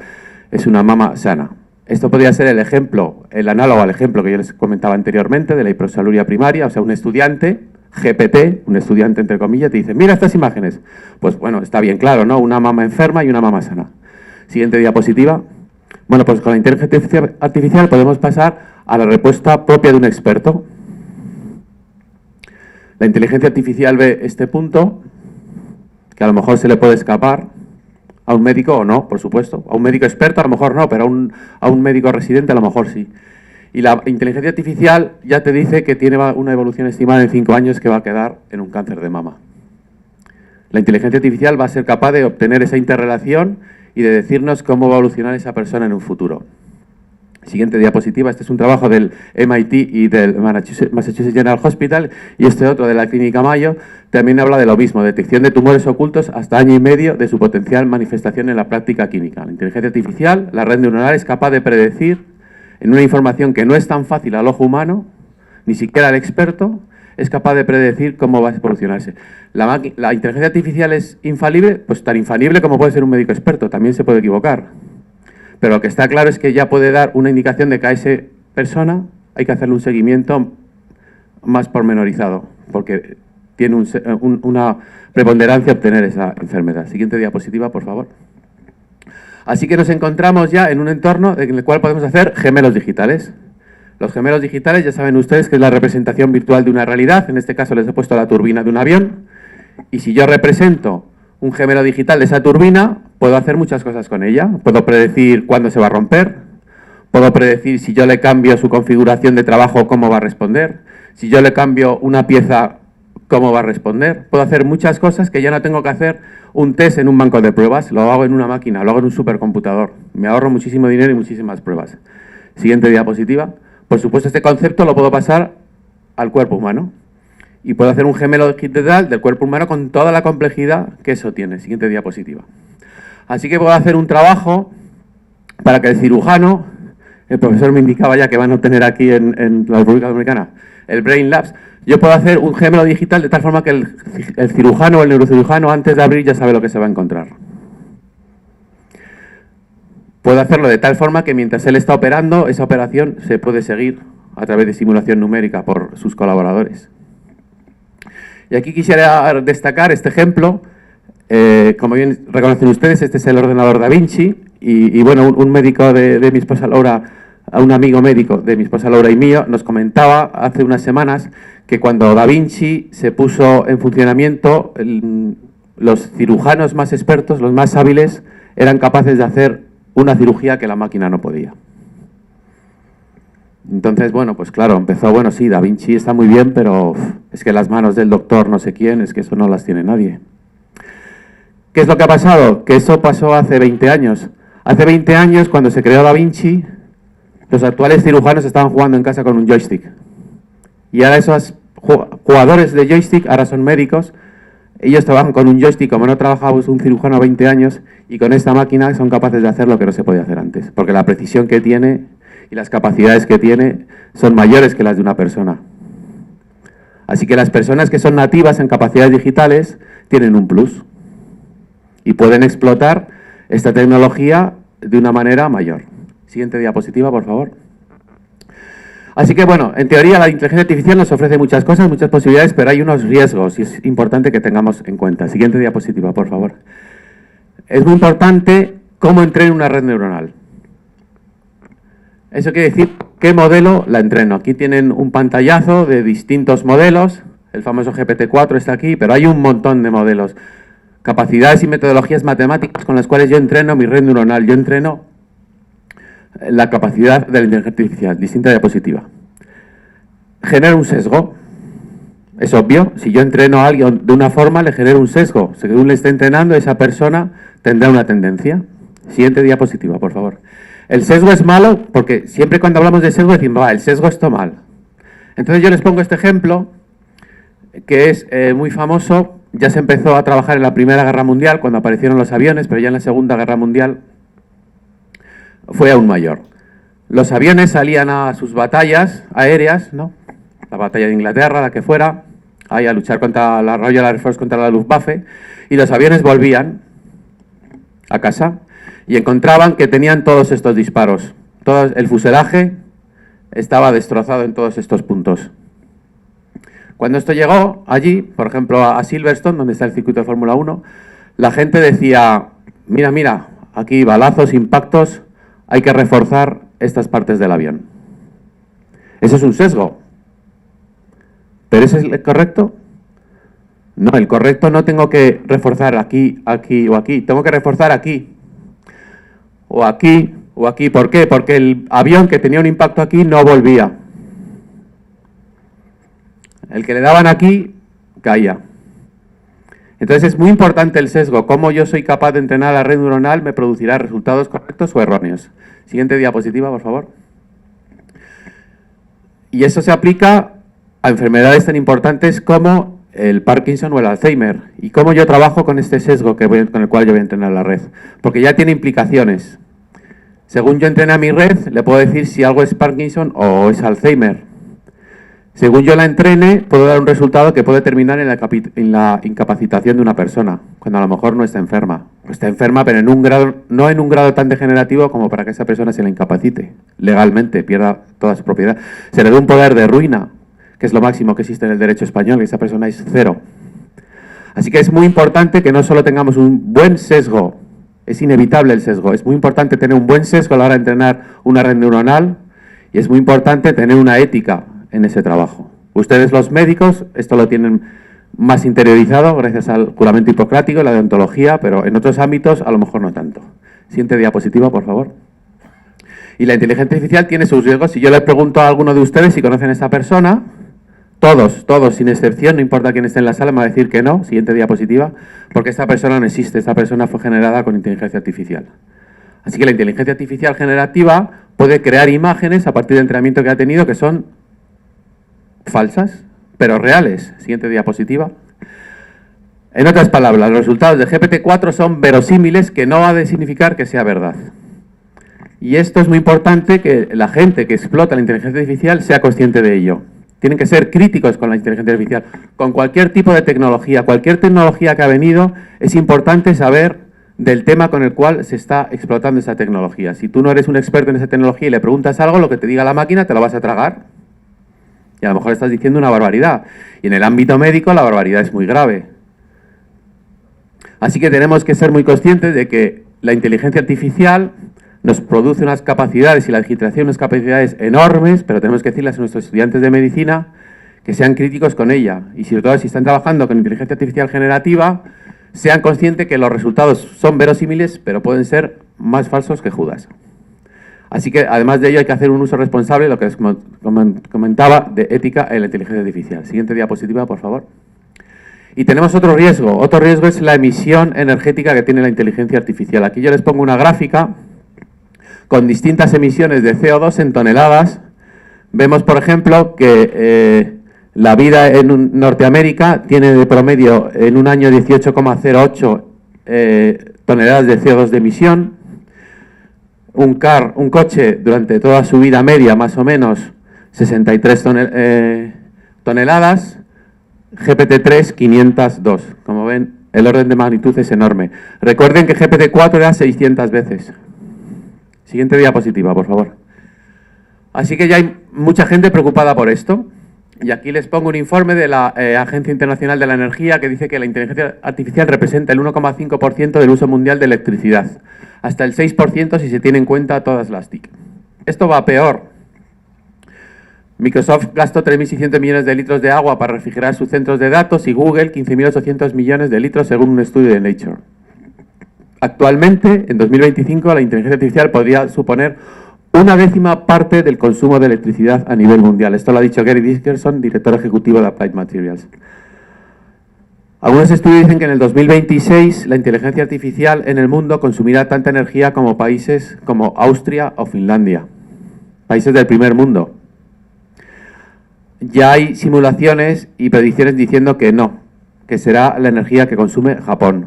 es una mama sana. Esto podría ser el ejemplo, el análogo al ejemplo que yo les comentaba anteriormente de la hipersaluria primaria, o sea, un estudiante, GPT, un estudiante entre comillas, te dice, mira estas imágenes. Pues bueno, está bien claro, ¿no? Una mama enferma y una mama sana. Siguiente diapositiva. Bueno, pues con la inteligencia artificial podemos pasar a la respuesta propia de un experto. La inteligencia artificial ve este punto, que a lo mejor se le puede escapar a un médico o no, por supuesto. A un médico experto a lo mejor no, pero a un médico residente a lo mejor sí. Y la inteligencia artificial ya te dice que tiene una evolución estimada en 5 años que va a quedar en un cáncer de mama. La inteligencia artificial va a ser capaz de obtener esa interrelación y de decirnos cómo va a evolucionar esa persona en un futuro. Siguiente diapositiva. Este es un trabajo del MIT y del Massachusetts General Hospital, y este otro de la Clínica Mayo también habla de lo mismo, detección de tumores ocultos hasta año y medio de su potencial manifestación en la práctica clínica. La inteligencia artificial, la red neuronal, es capaz de predecir en una información que no es tan fácil al ojo humano, ni siquiera al experto, es capaz de predecir cómo va a evolucionarse. La inteligencia artificial es infalible, pues tan infalible como puede ser un médico experto, también se puede equivocar. Pero lo que está claro es que ya puede dar una indicación de que a esa persona hay que hacerle un seguimiento más pormenorizado, porque tiene una preponderancia obtener esa enfermedad. Siguiente diapositiva, por favor. Así que nos encontramos ya en un entorno en el cual podemos hacer gemelos digitales. Los gemelos digitales, ya saben ustedes que es la representación virtual de una realidad. En este caso les he puesto la turbina de un avión. Y si yo represento un gemelo digital de esa turbina, puedo hacer muchas cosas con ella. Puedo predecir cuándo se va a romper. Puedo predecir si yo le cambio su configuración de trabajo, cómo va a responder. Si yo le cambio una pieza, cómo va a responder. Puedo hacer muchas cosas que ya no tengo que hacer un test en un banco de pruebas. Lo hago en una máquina, lo hago en un supercomputador. Me ahorro muchísimo dinero y muchísimas pruebas. Siguiente diapositiva. Por supuesto, este concepto lo puedo pasar al cuerpo humano. Y puedo hacer un gemelo digital del cuerpo humano con toda la complejidad que eso tiene. Siguiente diapositiva. Así que puedo hacer un trabajo para que el cirujano, el profesor me indicaba ya que van a obtener aquí en la República Dominicana, el Brain Labs, yo puedo hacer un gemelo digital de tal forma que el cirujano o el neurocirujano antes de abrir ya sabe lo que se va a encontrar. Puedo hacerlo de tal forma que mientras él está operando, esa operación se puede seguir a través de simulación numérica por sus colaboradores. Y aquí quisiera destacar este ejemplo. Como bien reconocen ustedes, este es el ordenador Da Vinci. Y bueno, un médico de mi esposa Laura, un amigo médico de mi esposa Laura y mío, nos comentaba hace unas semanas que cuando Da Vinci se puso en funcionamiento, los cirujanos más expertos, los más hábiles, eran capaces de hacer una cirugía que la máquina no podía. Entonces, bueno, pues claro, empezó, bueno, sí, Da Vinci está muy bien, pero es que las manos del doctor no sé quién, es que eso no las tiene nadie. ¿Qué es lo que ha pasado? Que eso pasó hace 20 años. Hace 20 años, cuando se creó Da Vinci, los actuales cirujanos estaban jugando en casa con un joystick. Y ahora esos jugadores de joystick, ahora son médicos. Ellos trabajan con un joystick, como no trabajaba un cirujano 20 años, y con esta máquina son capaces de hacer lo que no se podía hacer antes, porque la precisión que tiene y las capacidades que tiene son mayores que las de una persona. Así que las personas que son nativas en capacidades digitales tienen un plus y pueden explotar esta tecnología de una manera mayor. Siguiente diapositiva, por favor. Así que, bueno, en teoría la inteligencia artificial nos ofrece muchas cosas, muchas posibilidades, pero hay unos riesgos y es importante que tengamos en cuenta. Siguiente diapositiva, por favor. Es muy importante cómo entreno una red neuronal. Eso quiere decir qué modelo la entreno. Aquí tienen un pantallazo de distintos modelos. El famoso GPT-4 está aquí, pero hay un montón de modelos. Capacidades y metodologías matemáticas con las cuales yo entreno mi red neuronal. Yo entreno la capacidad de la inteligencia artificial. Distinta diapositiva. Genera un sesgo. Es obvio. Si yo entreno a alguien de una forma, le genero un sesgo. Según le esté entrenando, esa persona tendrá una tendencia. Siguiente diapositiva, por favor. El sesgo es malo porque siempre cuando hablamos de sesgo decimos, el sesgo está mal. Entonces yo les pongo este ejemplo que es muy famoso. Ya se empezó a trabajar en la Primera Guerra Mundial cuando aparecieron los aviones, pero ya en la Segunda Guerra Mundial fue aún mayor. Los aviones salían a sus batallas aéreas, ¿no? La batalla de Inglaterra, la que fuera, ahí a luchar contra la Royal Air Force, contra la Luftwaffe, y los aviones volvían a casa y encontraban que tenían todos estos disparos. Todo el fuselaje estaba destrozado en todos estos puntos. Cuando esto llegó allí, por ejemplo, a Silverstone, donde está el circuito de Fórmula 1, la gente decía, mira, mira, aquí balazos, impactos, hay que reforzar estas partes del avión. Eso es un sesgo. ¿Pero ese es el correcto? No, el correcto no tengo que reforzar aquí, aquí o aquí. Tengo que reforzar aquí. O aquí, o aquí. ¿Por qué? Porque el avión que tenía un impacto aquí no volvía. El que le daban aquí, caía. Entonces es muy importante el sesgo. Cómo yo soy capaz de entrenar la red neuronal me producirá resultados correctos o erróneos. Siguiente diapositiva, por favor. Y eso se aplica a enfermedades tan importantes como el Parkinson o el Alzheimer. Y cómo yo trabajo con este sesgo con el cual yo voy a entrenar la red. Porque ya tiene implicaciones. Según yo entrene a mi red, le puedo decir si algo es Parkinson o es Alzheimer. Según yo la entrene, puedo dar un resultado que puede terminar en la incapacitación de una persona, cuando a lo mejor no está enferma. O está enferma, pero no en un grado tan degenerativo como para que esa persona se la incapacite legalmente, pierda toda su propiedad. Se le da un poder de ruina, que es lo máximo que existe en el derecho español, que esa persona es cero. Así que es muy importante que no solo tengamos un buen sesgo, es inevitable el sesgo, es muy importante tener un buen sesgo a la hora de entrenar una red neuronal y es muy importante tener una ética en ese trabajo. Ustedes los médicos, esto lo tienen más interiorizado gracias al juramento hipocrático y la deontología, pero en otros ámbitos a lo mejor no tanto. Siguiente diapositiva, por favor. Y la inteligencia artificial tiene sus riesgos. Si yo le pregunto a alguno de ustedes si conocen a esta persona, todos, sin excepción, no importa quién esté en la sala, me va a decir que no. Siguiente diapositiva, porque esta persona no existe, esta persona fue generada con inteligencia artificial. Así que la inteligencia artificial generativa puede crear imágenes a partir del entrenamiento que ha tenido que son falsas, pero reales. Siguiente diapositiva. En otras palabras, los resultados de GPT-4 son verosímiles, que no ha de significar que sea verdad. Y esto es muy importante que la gente que explota la inteligencia artificial sea consciente de ello. Tienen que ser críticos con la inteligencia artificial. Con cualquier tipo de tecnología, cualquier tecnología que ha venido, es importante saber del tema con el cual se está explotando esa tecnología. Si tú no eres un experto en esa tecnología y le preguntas algo, lo que te diga la máquina te lo vas a tragar. Y a lo mejor estás diciendo una barbaridad. Y en el ámbito médico la barbaridad es muy grave. Así que tenemos que ser muy conscientes de que la inteligencia artificial nos produce unas capacidades y la digitalización unas capacidades enormes, pero tenemos que decirles a nuestros estudiantes de medicina que sean críticos con ella. Y sobre todo si están trabajando con inteligencia artificial generativa, sean conscientes que los resultados son verosímiles, pero pueden ser más falsos que Judas. Así que, además de ello, hay que hacer un uso responsable, lo que les comentaba, de ética en la inteligencia artificial. Siguiente diapositiva, por favor. Y tenemos otro riesgo. Otro riesgo es la emisión energética que tiene la inteligencia artificial. Aquí yo les pongo una gráfica con distintas emisiones de CO2 en toneladas. Vemos, por ejemplo, que La vida en Norteamérica tiene de promedio en un año 18,08 toneladas de CO2 de emisión. Un coche durante toda su vida media, más o menos, 63 toneladas. GPT-3, 502. Como ven, el orden de magnitud es enorme. Recuerden que GPT-4 era 600 veces. Siguiente diapositiva, por favor. Así que ya hay mucha gente preocupada por esto. Y aquí les pongo un informe de la Agencia Internacional de la Energía que dice que la inteligencia artificial representa el 1,5% del uso mundial de electricidad, hasta el 6% si se tiene en cuenta todas las TIC. Esto va peor. Microsoft gastó 3.600 millones de litros de agua para refrigerar sus centros de datos y Google 15.800 millones de litros según un estudio de Nature. Actualmente, en 2025, la inteligencia artificial podría suponer una décima parte del consumo de electricidad a nivel mundial. Esto lo ha dicho Gary Dickerson, director ejecutivo de Applied Materials. Algunos estudios dicen que en el 2026 la inteligencia artificial en el mundo consumirá tanta energía como países como Austria o Finlandia, países del primer mundo. Ya hay simulaciones y predicciones diciendo que no, que será la energía que consume Japón.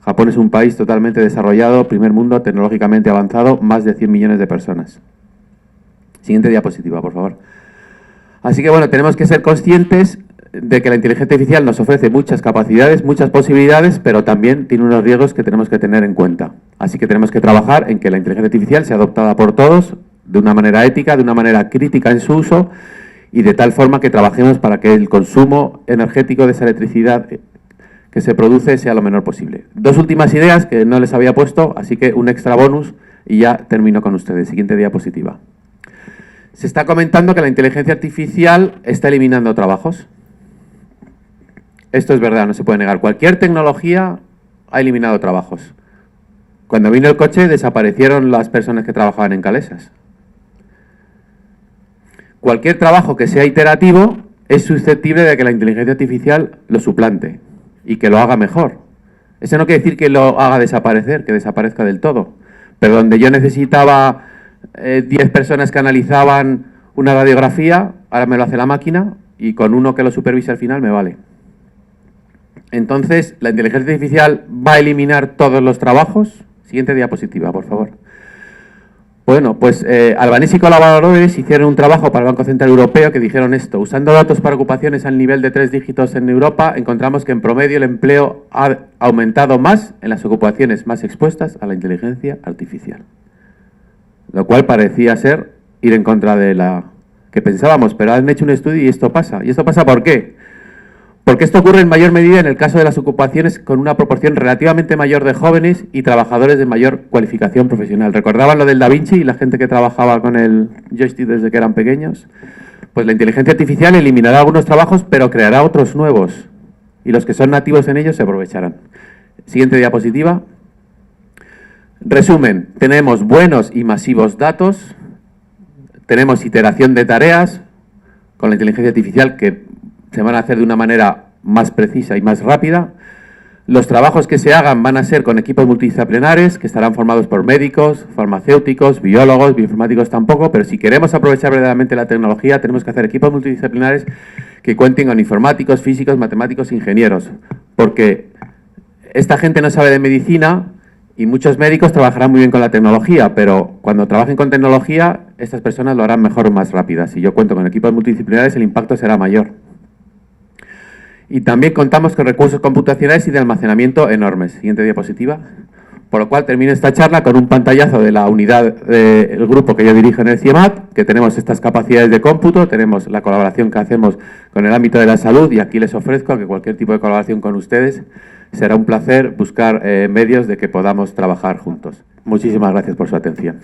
Japón es un país totalmente desarrollado, primer mundo, tecnológicamente avanzado, más de 100 millones de personas. Siguiente diapositiva, por favor. Así que bueno, tenemos que ser conscientes de que la inteligencia artificial nos ofrece muchas capacidades, muchas posibilidades, pero también tiene unos riesgos que tenemos que tener en cuenta. Así que tenemos que trabajar en que la inteligencia artificial sea adoptada por todos, de una manera ética, de una manera crítica en su uso, y de tal forma que trabajemos para que el consumo energético de esa electricidad que se produce sea lo menor posible. Dos últimas ideas que no les había puesto, así que un extra bonus y ya termino con ustedes. Siguiente diapositiva. Se está comentando que la inteligencia artificial está eliminando trabajos. Esto es verdad, no se puede negar. Cualquier tecnología ha eliminado trabajos. Cuando vino el coche desaparecieron las personas que trabajaban en calesas. Cualquier trabajo que sea iterativo es susceptible de que la inteligencia artificial lo suplante y que lo haga mejor. Eso no quiere decir que lo haga desaparecer, que desaparezca del todo. Pero donde yo necesitaba 10 personas que analizaban una radiografía, ahora me lo hace la máquina y con uno que lo supervise al final me vale. Entonces, ¿la inteligencia artificial va a eliminar todos los trabajos? Siguiente diapositiva, por favor. Bueno, pues Albanese y colaboradores hicieron un trabajo para el Banco Central Europeo que dijeron esto. Usando datos para ocupaciones al nivel de 3 dígitos en Europa, encontramos que en promedio el empleo ha aumentado más en las ocupaciones más expuestas a la inteligencia artificial. Lo cual parecía ser ir en contra de la que pensábamos, pero han hecho un estudio y esto pasa. ¿Y esto pasa por qué? Porque esto ocurre en mayor medida en el caso de las ocupaciones con una proporción relativamente mayor de jóvenes y trabajadores de mayor cualificación profesional. ¿Recordaban lo del Da Vinci y la gente que trabajaba con el joystick desde que eran pequeños? Pues la inteligencia artificial eliminará algunos trabajos, pero creará otros nuevos. Y los que son nativos en ellos se aprovecharán. Siguiente diapositiva. Resumen, tenemos buenos y masivos datos, tenemos iteración de tareas con la inteligencia artificial que se van a hacer de una manera más precisa y más rápida. Los trabajos que se hagan van a ser con equipos multidisciplinares que estarán formados por médicos, farmacéuticos, biólogos, bioinformáticos tampoco, pero si queremos aprovechar verdaderamente la tecnología tenemos que hacer equipos multidisciplinares que cuenten con informáticos, físicos, matemáticos, ingenieros, porque esta gente no sabe de medicina y muchos médicos trabajarán muy bien con la tecnología, pero cuando trabajen con tecnología estas personas lo harán mejor o más rápidas. Si yo cuento con equipos multidisciplinares el impacto será mayor. Y también contamos con recursos computacionales y de almacenamiento enormes. Siguiente diapositiva. Por lo cual termino esta charla con un pantallazo de la unidad del grupo que yo dirijo en el CIEMAT, que tenemos estas capacidades de cómputo, tenemos la colaboración que hacemos con el ámbito de la salud y aquí les ofrezco que cualquier tipo de colaboración con ustedes será un placer buscar medios de que podamos trabajar juntos. Muchísimas gracias por su atención.